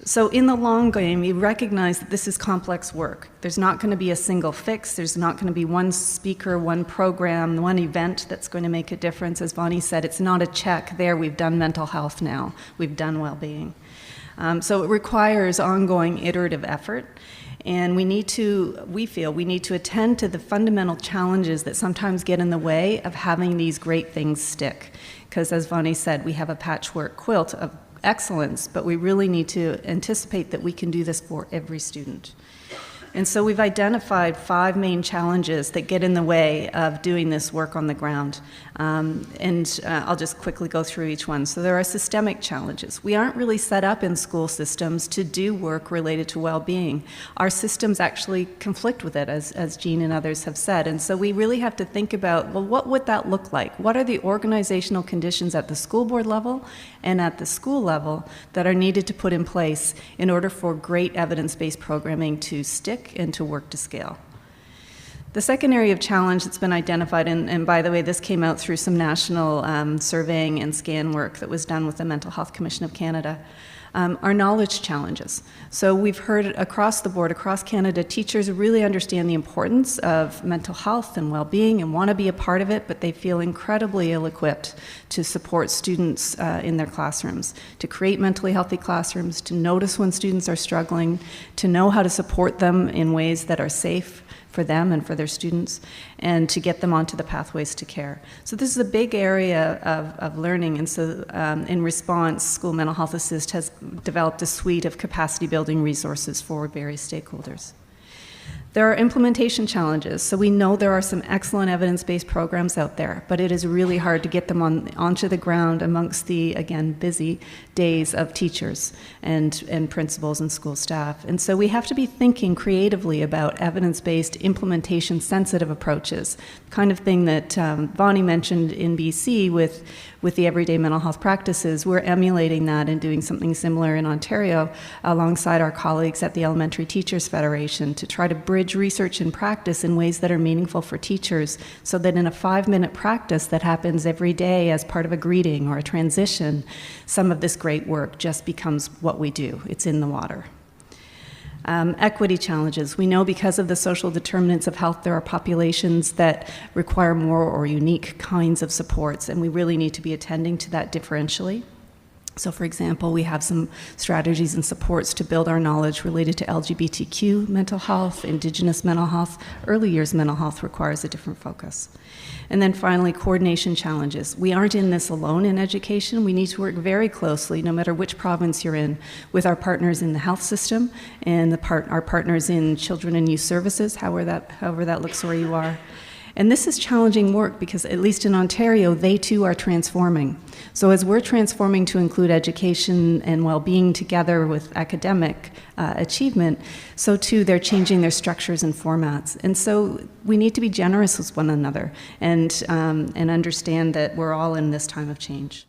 So in the long game, we recognize that this is complex work. There's not going to be a single fix. There's not going to be one speaker, one program, one event that's going to make a difference. As Bonnie said, it's not a check. There, we've done mental health now. We've done well-being. So it requires ongoing iterative effort. And we feel we need to attend to the fundamental challenges that sometimes get in the way of having these great things stick. Because as Bonnie said, we have a patchwork quilt of excellence, but we really need to anticipate that we can do this for every student. And so we've identified 5 main challenges that get in the way of doing this work on the ground. I'll just quickly go through each one. So there are systemic challenges. We aren't really set up in school systems to do work related to well-being. Our systems actually conflict with it, as Jean and others have said. And so we really have to think about, well, what would that look like? What are the organizational conditions at the school board level and at the school level that are needed to put in place in order for great evidence-based programming to stick and to work to scale? The second area of challenge that's been identified, and by the way, this came out through some national surveying and scan work that was done with the Mental Health Commission of Canada, are knowledge challenges. So we've heard across the board, across Canada, teachers really understand the importance of mental health and well-being and want to be a part of it, but they feel incredibly ill-equipped to support students in their classrooms, to create mentally healthy classrooms, to notice when students are struggling, to know how to support them in ways that are safe for them and for their students, and to get them onto the pathways to care. So this is a big area of learning, and so in response, School Mental Health Assist has developed a suite of capacity building resources for various stakeholders. There are implementation challenges. So we know there are some excellent evidence-based programs out there, but it is really hard to get them onto the ground amongst the, again, busy days of teachers and principals and school staff. And so we have to be thinking creatively about evidence-based, implementation-sensitive approaches, the kind of thing that Bonnie mentioned in BC with the everyday mental health practices. We're emulating that and doing something similar in Ontario alongside our colleagues at the Elementary Teachers Federation to try to bridge research and practice in ways that are meaningful for teachers, so that in a 5-minute practice that happens every day as part of a greeting or a transition, some of this great work just becomes what we do. It's in the water. Equity challenges. We know because of the social determinants of health, there are populations that require more or unique kinds of supports, and we really need to be attending to that differentially. So for example, we have some strategies and supports to build our knowledge related to LGBTQ mental health, Indigenous mental health. Early years mental health requires a different focus. And then finally, coordination challenges. We aren't in this alone in education. We need to work very closely, no matter which province you're in, with our partners in the health system and our partners in children and youth services, however that looks where you are. And this is challenging work because, at least in Ontario, they too are transforming. So as we're transforming to include education and well-being together with academic achievement, so too they're changing their structures and formats. And so we need to be generous with one another and understand that we're all in this time of change.